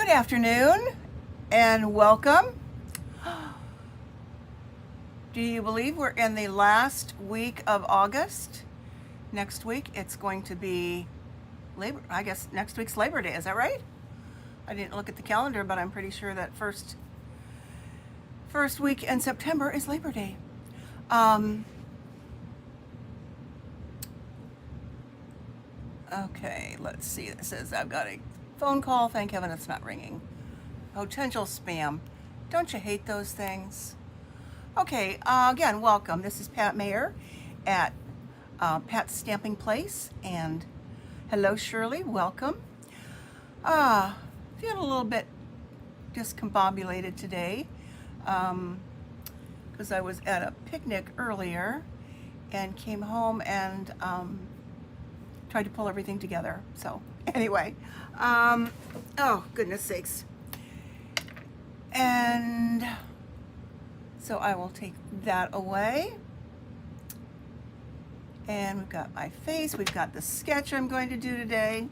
Good afternoon and welcome. Do you believe we're in the last week of August? Next week it's going to be I guess next week's Labor Day, is that right? I didn't look at the calendar, but I'm pretty sure that first week in September is Labor Day. Okay, let's see. It says I've got a phone call. Thank heaven it's not ringing. Potential spam. Don't you hate those things? Okay, again, welcome. This is Pat Mayer at Pat's Stamping Place, and hello, Shirley. Welcome. Feeling a little bit discombobulated today because I was at a picnic earlier and came home and tried to pull everything together. So anyway, oh goodness sakes. And so I will take that away. And we've got my face, we've got the sketch I'm going to do today,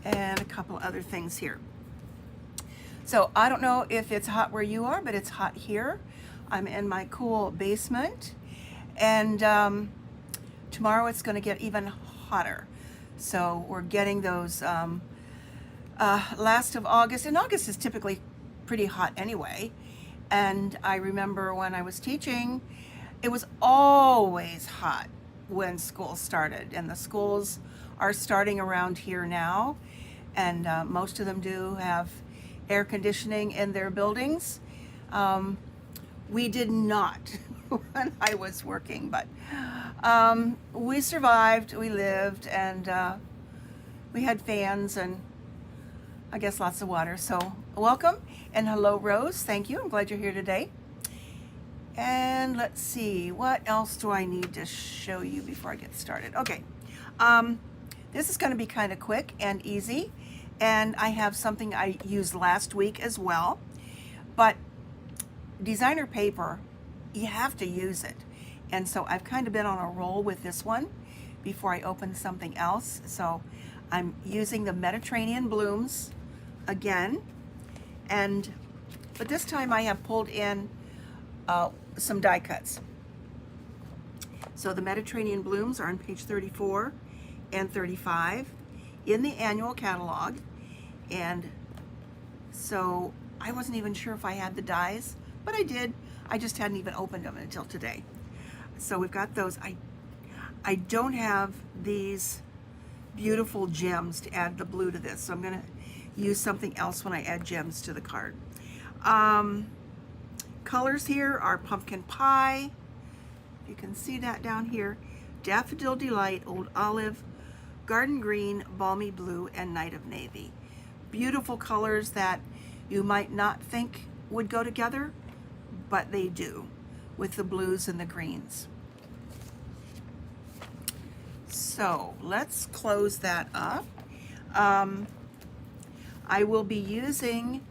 and a couple other things here. So I don't know if it's hot where you are, but it's hot here. I'm in my cool basement, and tomorrow it's going to get even hotter. So we're getting those last of August, and August is typically pretty hot anyway. And I remember when I was teaching, it was always hot when school started, and the schools are starting around here now, and most of them do have air conditioning in their buildings. We did not when I was working, but we survived, we lived, and we had fans and I guess lots of water. So welcome, and hello Rose, thank you, I'm glad you're here today. And let's see, what else do I need to show you before I get started? Okay, this is going to be kind of quick and easy, and I have something I used last week as well, but designer paper, you have to use it, and so I've kind of been on a roll with this one before I open something else. So I'm using the Mediterranean Blooms again, but this time I have pulled in some die cuts. So the Mediterranean Blooms are on page 34 and 35 in the annual catalog, and so I wasn't even sure if I had the dies, but I did. I just hadn't even opened them until today. So we've got those. I don't have these beautiful gems to add the blue to this, so I'm going to use something else when I add gems to the card. Colors here are Pumpkin Pie, you can see that down here, Daffodil Delight, Old Olive, Garden Green, Balmy Blue, and Night of Navy. Beautiful colors that you might not think would go together, but they do, with the blues and the greens. So let's close that up. I will be using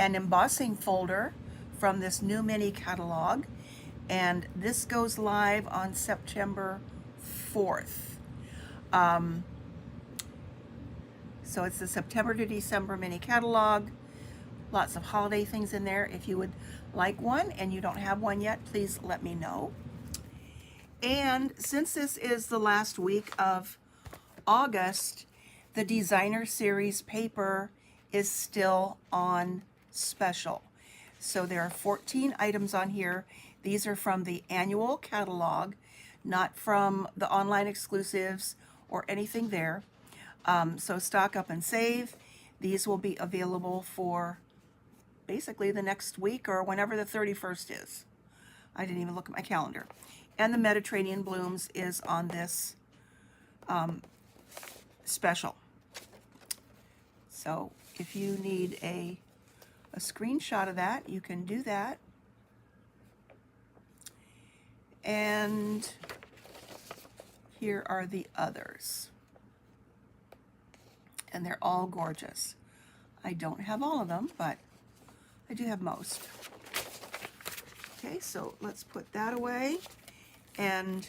an embossing folder from this new mini catalog, and this goes live on September 4th. So it's the September to December mini catalog. Lots of holiday things in there. If you would like one and you don't have one yet, please let me know. And since this is the last week of August, the designer series paper is still on special. So there are 14 items on here. These are from the annual catalog, not from the online exclusives or anything there. So stock up and save. These will be available for basically the next week or whenever the 31st is. I didn't even look at my calendar. And the Mediterranean Blooms is on this special. So if you need a screenshot of that, you can do that. And here are the others. And they're all gorgeous. I don't have all of them, but I do have most. Okay, so let's put that away. And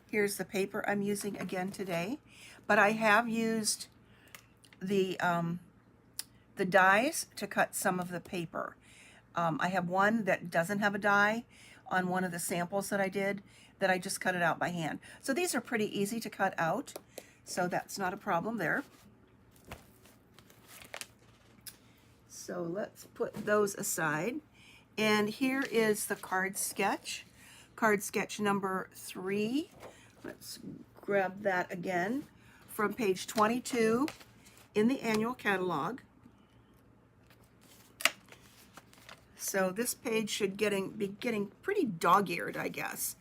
here's the paper I'm using again today. But I have used the the dies to cut some of the paper. I have one that doesn't have a die on one of the samples that I did, that I just cut it out by hand. So these are pretty easy to cut out, so that's not a problem there. So let's put those aside. And here is the card sketch number 3. Let's grab that again from page 22 in the annual catalog. So this page should be getting pretty dog-eared, I guess,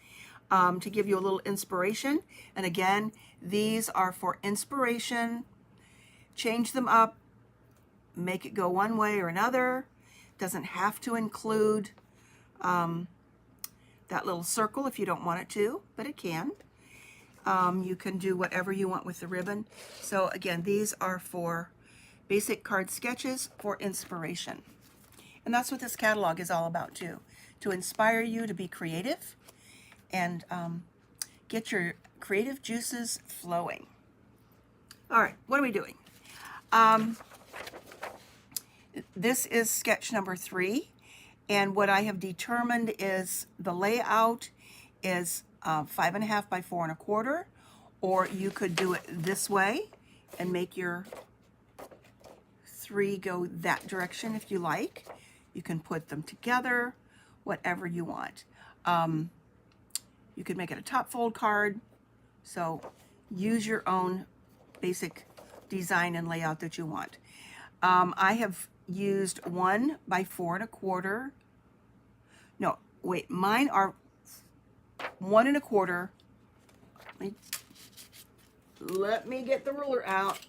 to give you a little inspiration. And again, these are for inspiration. Change them up, make it go one way or another. Doesn't have to include that little circle if you don't want it to, but it can. You can do whatever you want with the ribbon. So again, these are for basic card sketches for inspiration. And that's what this catalog is all about too, to inspire you to be creative and get your creative juices flowing. All right, what are we doing? This is sketch number 3, and what I have determined is the layout is 5.5 by 4.25, or you could do it this way and make your 3 go that direction if you like. You can put them together, whatever you want. You could make it a top fold card, so use your own basic design and layout that you want. I have used 1 by 4.25. No, wait, mine are 1.25. Let me get the ruler out.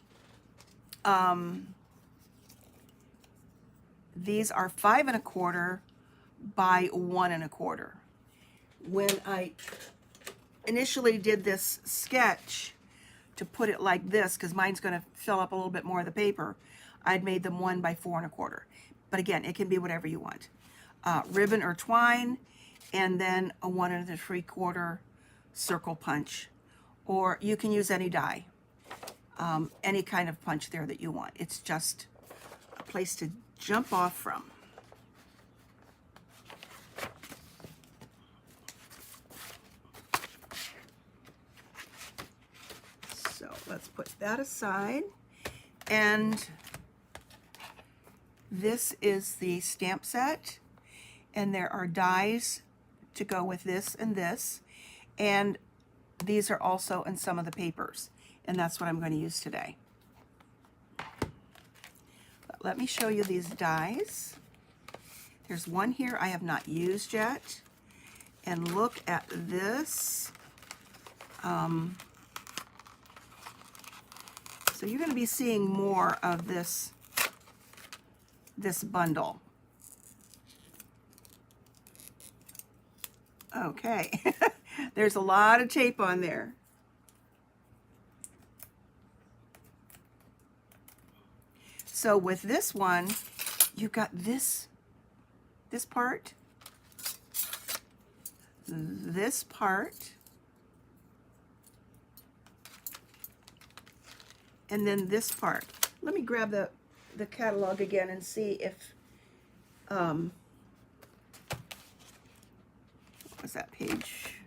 These are 5.25 by 1.25. When I initially did this sketch to put it like this, because mine's going to fill up a little bit more of the paper, I'd made them 1 by 4.25. But again, it can be whatever you want. Ribbon or twine, and then a 1 3/4 circle punch. Or you can use any die, any kind of punch there that you want. It's just a place to jump off from. So let's put that aside. And this is the stamp set, and there are dies to go with this and this, and these are also in some of the papers, and that's what I'm going to use today. But let me show you these dies. There's one here I have not used yet, and look at this. So you're going to be seeing more of this bundle. Okay, there's a lot of tape on there. So with this one, you've got this part, this part, and then this part. Let me grab the catalog again and see if, what was that page?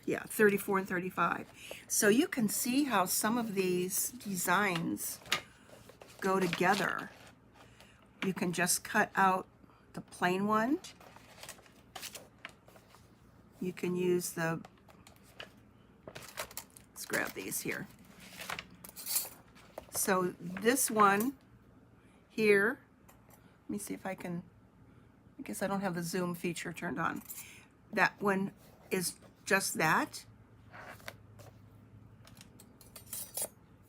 Yeah, 34 and 35. So you can see how some of these designs go together. You can just cut out the plain one. You can use the, let's grab these here. So this one here, let me see if I can, I guess I don't have the zoom feature turned on. That one is just that.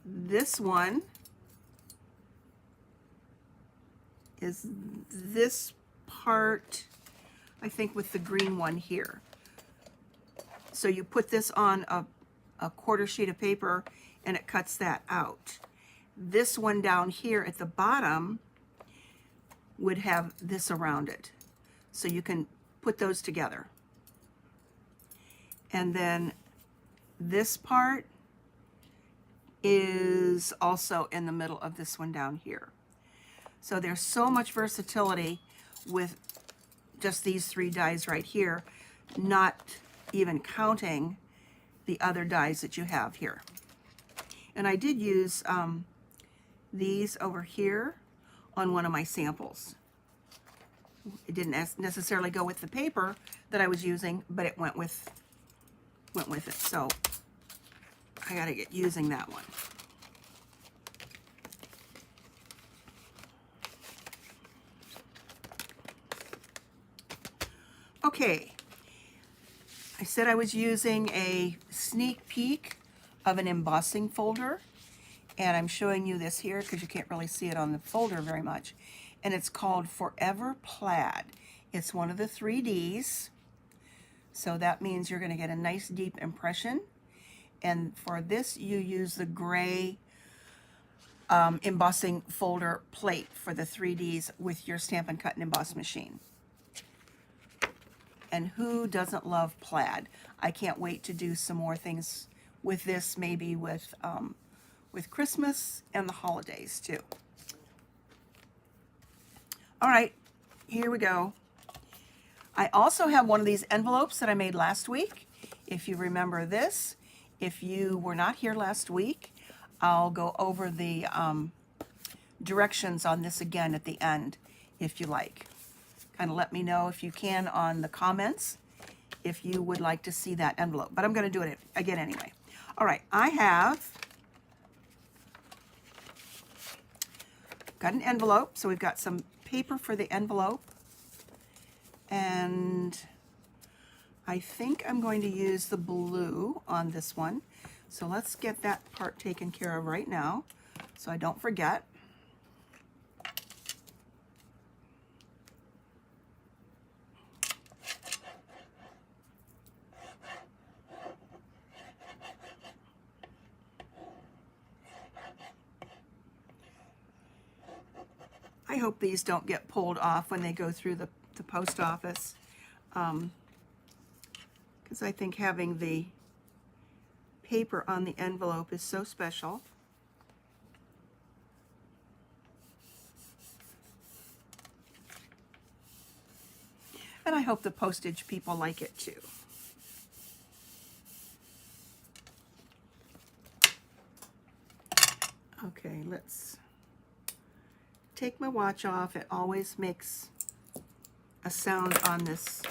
This one is this part, I think, with the green one here. So you put this on a quarter sheet of paper and it cuts that out. This one down here at the bottom would have this around it. So you can put those together. And then this part is also in the middle of this one down here. So there's so much versatility with just these 3 dies right here, not even counting the other dies that you have here. And I did use these over here on one of my samples. It didn't necessarily go with the paper that I was using, but it went with it. So I got to get using that one. Okay, I said I was using a sneak peek of an embossing folder, and I'm showing you this here because you can't really see it on the folder very much. And it's called Forever Plaid. It's one of the 3Ds, so that means you're going to get a nice deep impression. And for this, you use the gray embossing folder plate for the 3Ds with your Stampin' Cut and Emboss machine. And who doesn't love plaid? I can't wait to do some more things with this, maybe with Christmas and the holidays too. All right, here we go. I also have one of these envelopes that I made last week. If you remember this, if you were not here last week, I'll go over the directions on this again at the end if you like. Kind of let me know if you can on the comments if you would like to see that envelope. But I'm going to do it again anyway. All right, I have got an envelope. So we've got some paper for the envelope. And I think I'm going to use the blue on this one. So let's get that part taken care of right now so I don't forget. I hope these don't get pulled off when they go through the post office, because I think having the paper on the envelope is so special. And I hope the postage people like it too. Okay, let's take my watch off. It always makes a sound on this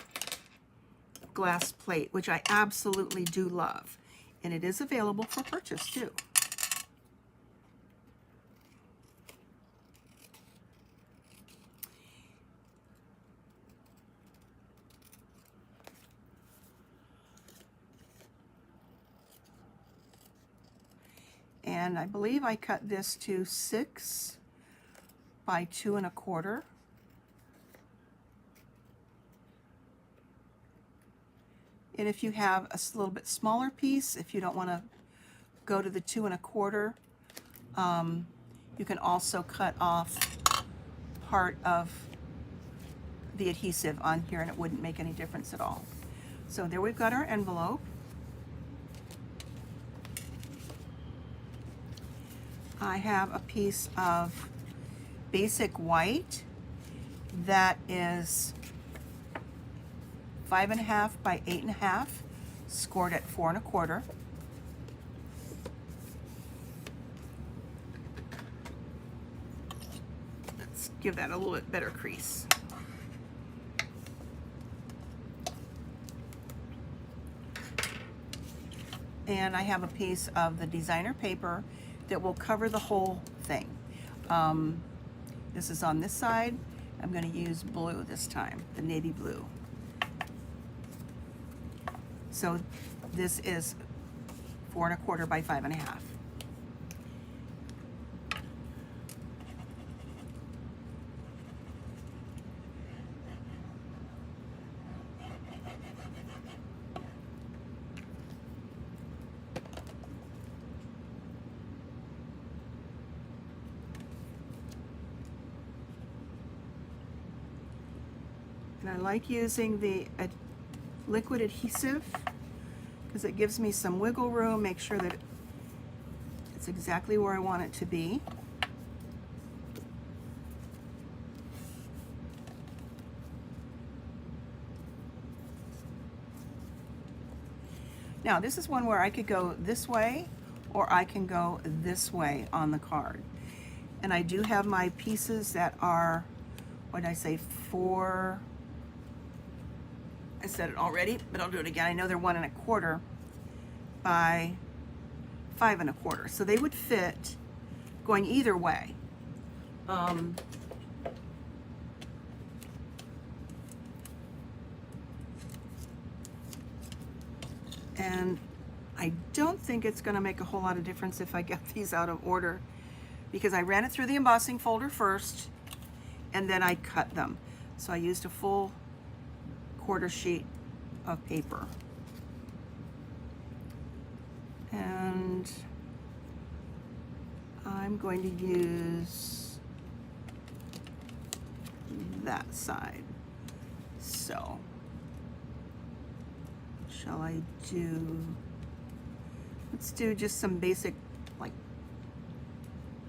glass plate, which I absolutely do love. And it is available for purchase too. And I believe I cut this to 6 by 2 1/4. And if you have a little bit smaller piece, if you don't want to go to the 2 1/4, you can also cut off part of the adhesive on here and it wouldn't make any difference at all. So there we've got our envelope. I have a piece of basic white that is 5 1/2 by 8 1/2, scored at 4 1/4. Let's give that a little bit better crease. And I have a piece of the designer paper that will cover the whole thing. This is on this side. I'm going to use blue this time, the navy blue. So this is 4 1/4 by 5 1/2. And I like using the liquid adhesive because it gives me some wiggle room, make sure that It's exactly where I want it to be. Now this is one where I could go this way or I can go this way on the card. And I do have my pieces that are, what did I say, 4, I said it already, but I'll do it again. I know they're 1 1/4 by 5 1/4. So they would fit going either way. And I don't think it's going to make a whole lot of difference if I get these out of order, because I ran it through the embossing folder first and then I cut them. So I used a full 1/4 sheet of paper. And I'm going to use that side. So shall I do, let's do just some basic like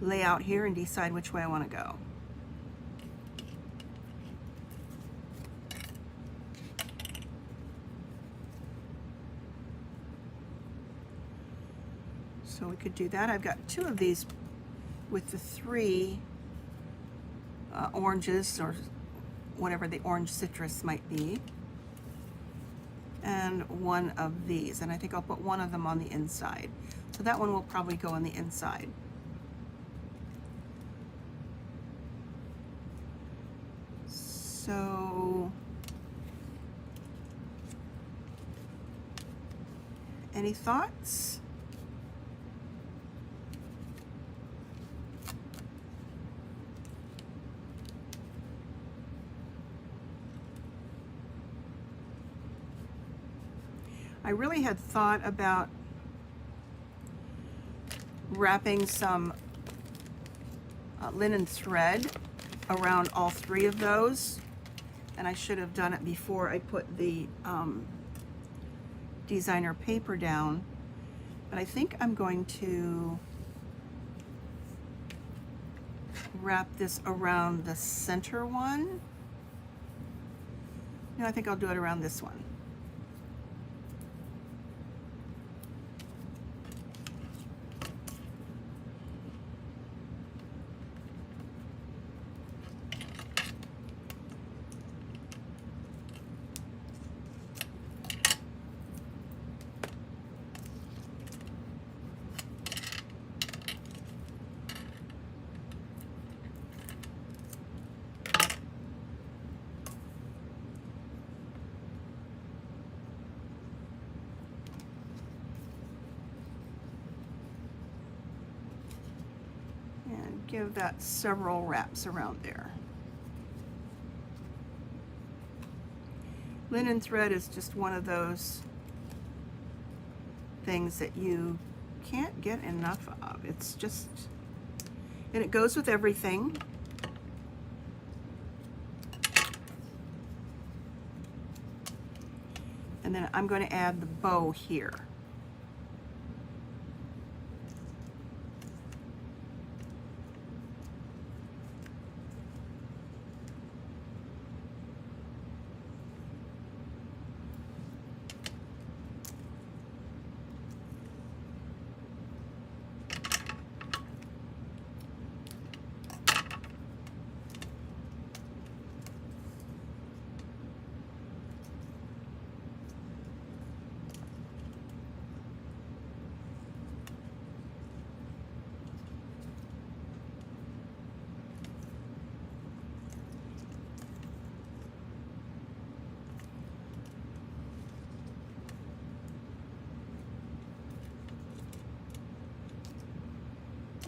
layout here and decide which way I want to go. So we could do that. I've got 2 of these with the 3 oranges, or whatever the orange citrus might be, and 1 of these, and I think I'll put 1 of them on the inside. So that one will probably go on the inside. So any thoughts? I really had thought about wrapping some linen thread around all 3 of those, and I should have done it before I put the designer paper down, but I think I'm going to wrap this around the center one. No, I think I'll do it around this one. Give that several wraps around there. Linen thread is just one of those things that you can't get enough of. It's just, and it goes with everything. And then I'm going to add the bow here.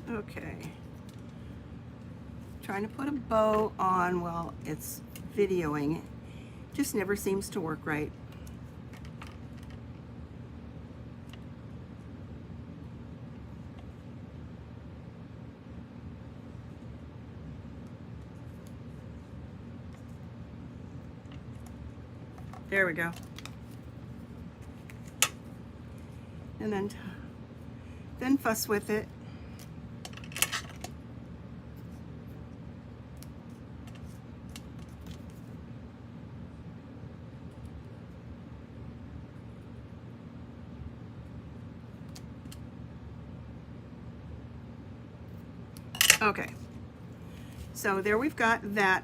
Okay, trying to put a bow on while it's videoing, just never seems to work right. There we go. And then fuss with it. Okay, so there we've got that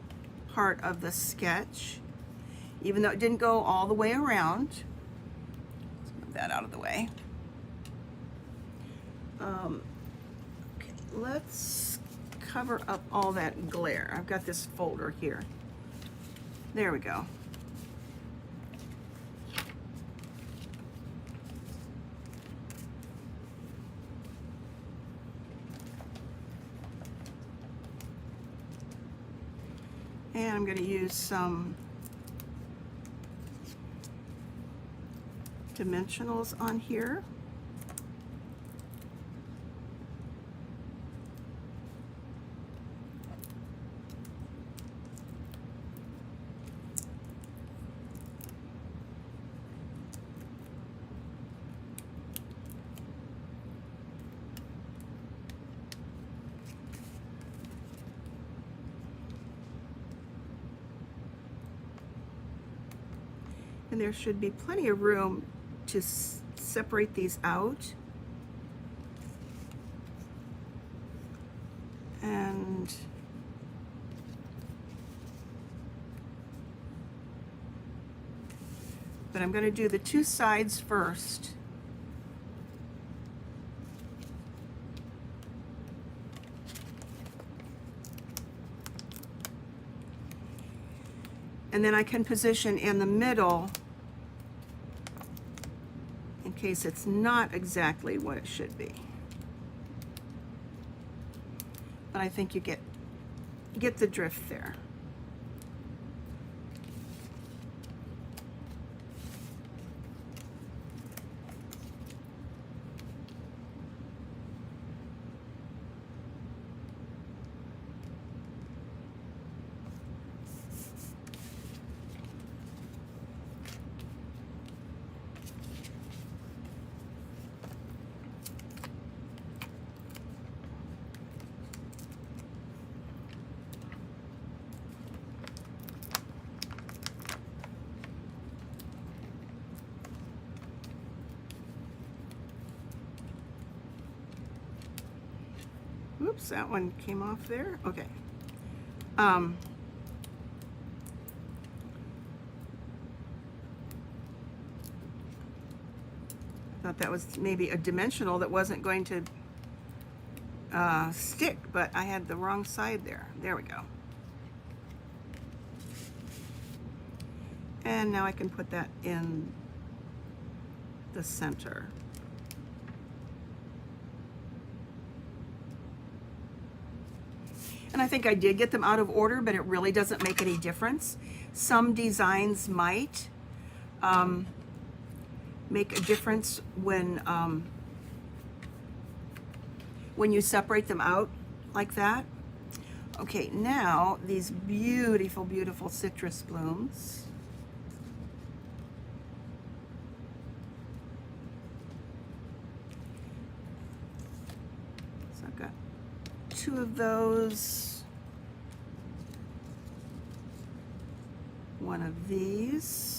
part of the sketch, even though it didn't go all the way around. Let's move that out of the way. Okay, let's cover up all that glare. I've got this folder here. There we go. And I'm going to use some dimensionals on here. And there should be plenty of room to separate these out. And but I'm going to do the two sides first. And then I can position in the middle in case it's not exactly what it should be. But I think you get the drift there. Oops, that one came off there. Okay. Thought that was maybe a dimensional that wasn't going to stick, but I had the wrong side there. There we go. And now I can put that in the center. And I think I did get them out of order, but it really doesn't make any difference. Some designs might make a difference when you separate them out like that. Okay, now these beautiful, beautiful citrus blooms. So I've got two of those, one of these.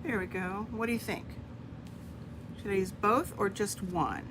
There we go. What do you think? Should I use both or just one?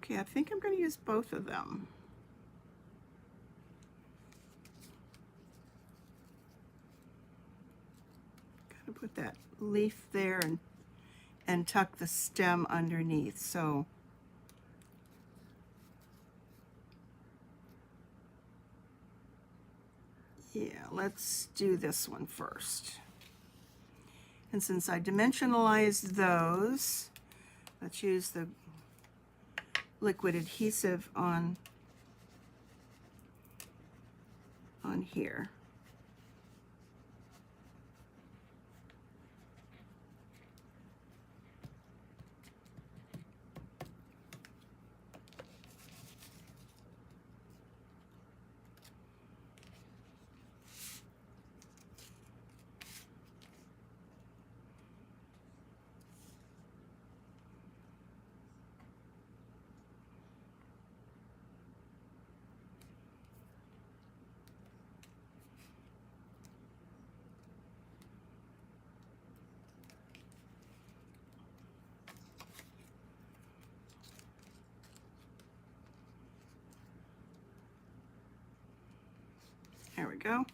Okay, I think I'm going to use both of them. leaf there and tuck the stem underneath. So yeah, let's do this one first. And since I dimensionalized those, let's use the liquid adhesive on here. There we go.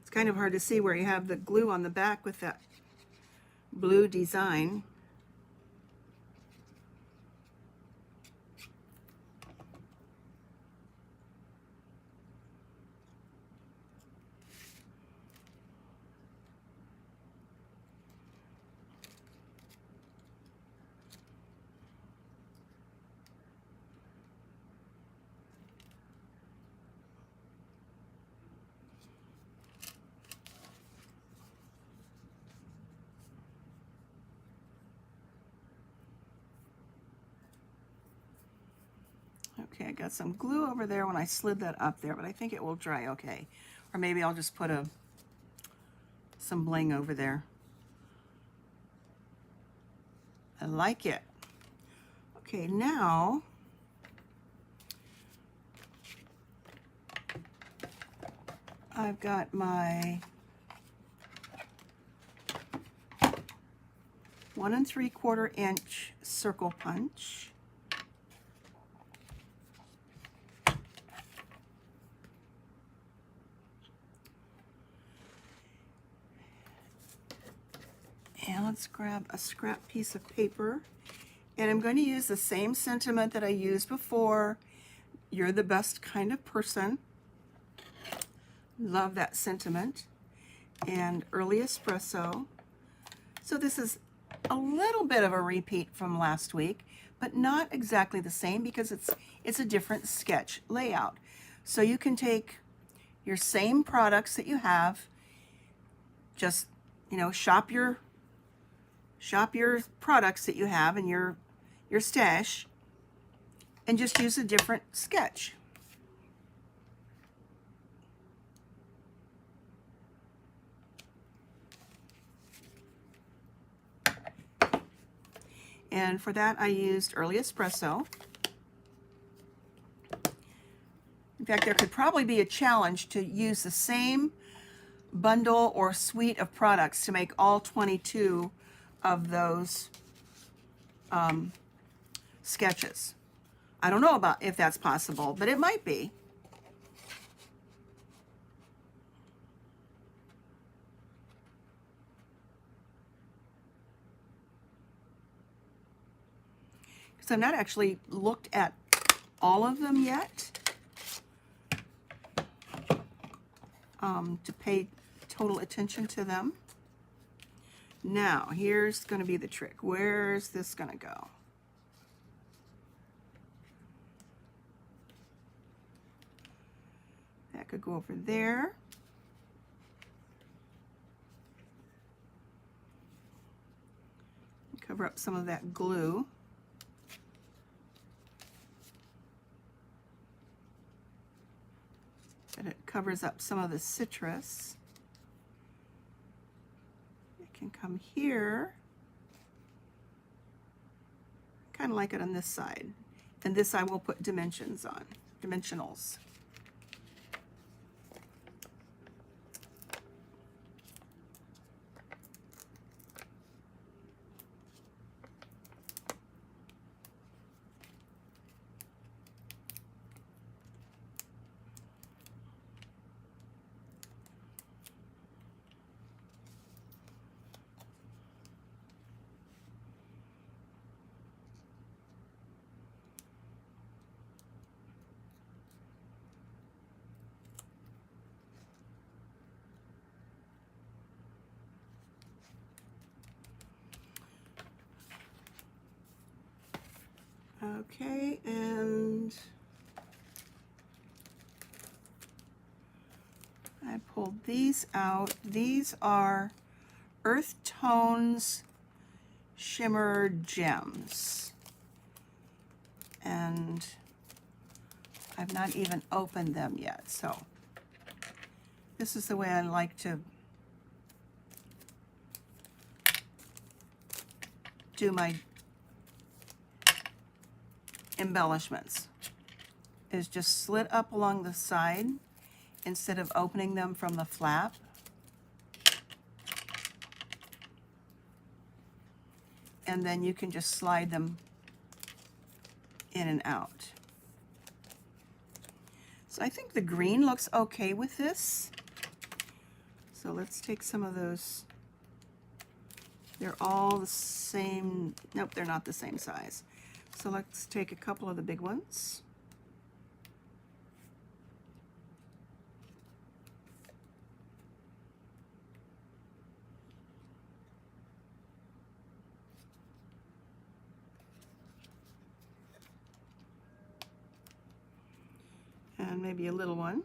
It's kind of hard to see where you have the glue on the back with that blue design. Okay, I got some glue over there when I slid that up there, but I think it will dry okay. Or maybe I'll just put some bling over there. I like it. Okay, now I've got my 1 3/4 inch circle punch. And let's grab a scrap piece of paper. And I'm going to use the same sentiment that I used before. You're the best kind of person. Love that sentiment. And early espresso. So this is a little bit of a repeat from last week, but not exactly the same because it's a different sketch layout. So you can take your same products that you have, just, you know, shop your products that you have in your stash and just use a different sketch. And for that I used early espresso. In fact, there could probably be a challenge to use the same bundle or suite of products to make all 22 of those sketches. I don't know about if that's possible, but it might be. Because I've not actually looked at all of them yet to pay total attention to them. Now, here's going to be the trick. Where's this going to go? That could go over there. Cover up some of that glue. And it covers up some of the citrus. It can come here, kind of like it on this side. And this I will put dimensions on, dimensionals. Okay, and I pulled these out. These are Earth Tones Shimmer Gems. And I've not even opened them yet, so this is the way I like to do my embellishments, is just slit up along the side instead of opening them from the flap. And then you can just slide them in and out. So I think the green looks okay with this. So let's take some of those. They're all the same. Nope, they're not the same size. So let's take a couple of the big ones. And maybe a little one.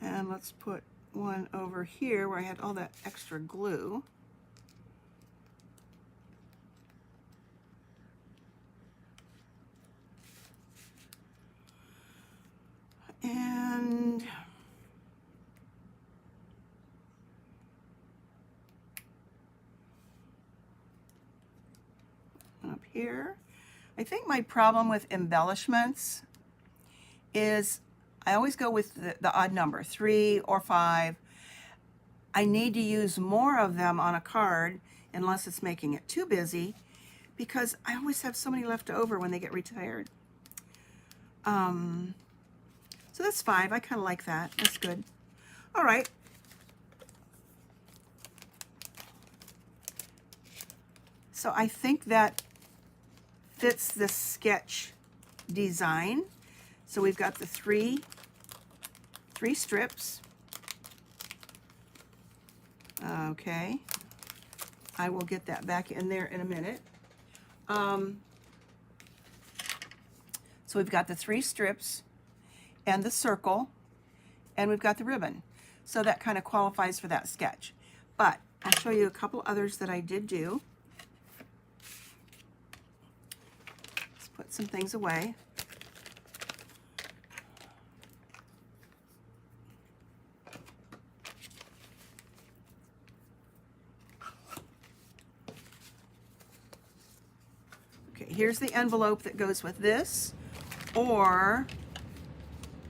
And let's put one over here where I had all that extra glue. And up here. I think my problem with embellishments is I always go with the odd number, 3 or 5. I need to use more of them on a card unless it's making it too busy, because I always have so many left over when they get retired. So that's 5. I kind of like that. That's good. All right. So I think that fits the sketch design. So we've got the three strips. Okay, I will get that back in there in a minute. So we've got the 3 strips and the circle, and we've got the ribbon. So that kind of qualifies for that sketch. But I'll show you a couple others that I did do. Let's put some things away. Okay, here's the envelope that goes with this, or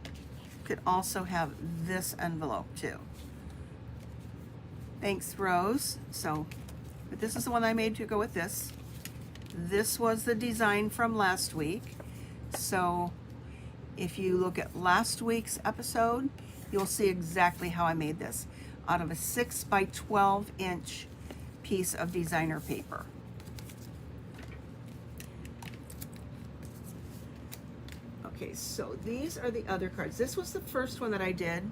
you could also have this envelope too. Thanks, Rose. So, but this is the one I made to go with this. This was the design from last week. So if you look at last week's episode, you'll see exactly how I made this out of a 6 by 12 inch piece of designer paper. Okay, so these are the other cards. This was the first one that I did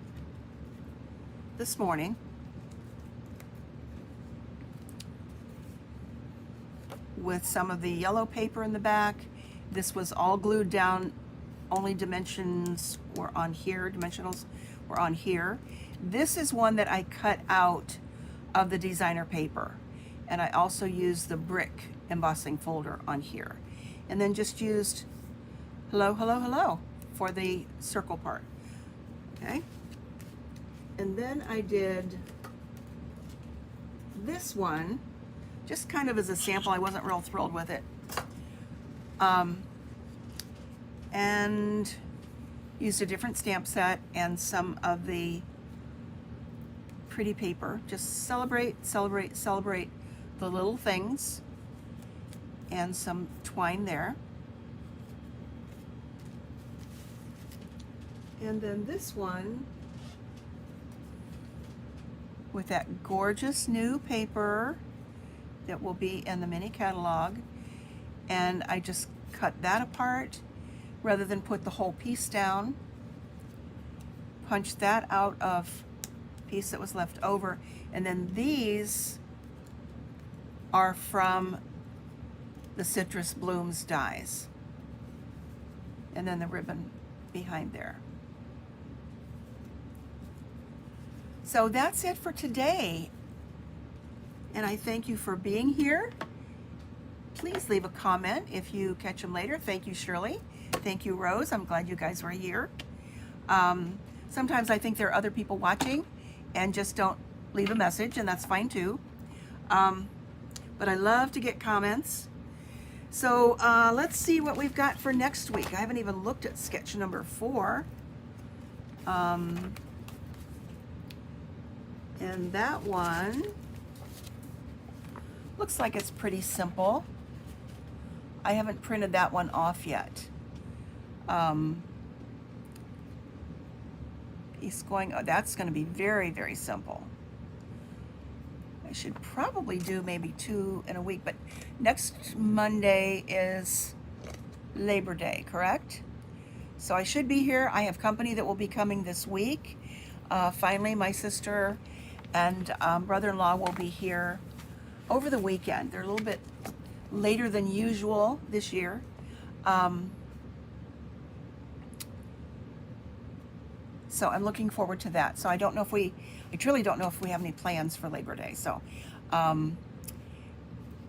this morning. With some of the yellow paper in the back. This was all glued down. Only dimensions were on here. Dimensionals were on here. This is one that I cut out of the designer paper. And I also used the brick embossing folder on here. And then just used hello, hello, hello for the circle part. Okay. And then I did this one just kind of as a sample. I wasn't real thrilled with it. And used a different stamp set and some of the pretty paper. Just celebrate, celebrate, celebrate the little things, and some twine there. And then this one with that gorgeous new paper that will be in the mini catalog, and I just cut that apart rather than put the whole piece down. Punched that out of piece that was left over, and then these are from the Citrus Blooms dies. And then the ribbon behind there. So that's it for today. And I thank you for being here. Please leave a comment if you catch them later. Thank you, Shirley. Thank you, Rose. I'm glad you guys were here. Sometimes I think there are other people watching and just don't leave a message, and that's fine too. But I love to get comments. So let's see what we've got for next week. I haven't even looked at sketch number 4. And that one looks like it's pretty simple. I haven't printed that one off yet. He's going, oh, that's going to be very, very simple. I should probably do maybe 2 in a week, but next Monday is Labor Day, correct? So I should be here. I have company that will be coming this week. Finally, my sister and brother-in-law will be here over the weekend. They're a little bit later than usual this year. So I'm looking forward to that. So I don't know if I truly don't know if we have any plans for Labor Day. So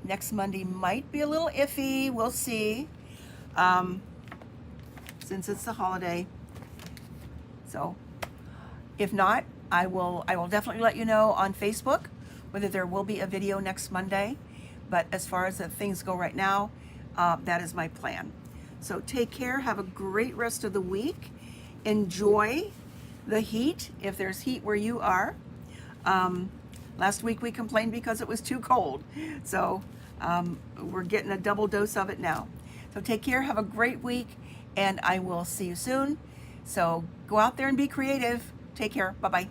next Monday might be a little iffy. We'll see. Since it's the holiday. So if not, I will definitely let you know on Facebook whether there will be a video next Monday. But as far as the things go right now, that is my plan. So take care. Have a great rest of the week. Enjoy the heat, if there's heat where you are. Last week we complained because it was too cold. So we're getting a double dose of it now. So take care. Have a great week. And I will see you soon. So go out there and be creative. Take care. Bye-bye.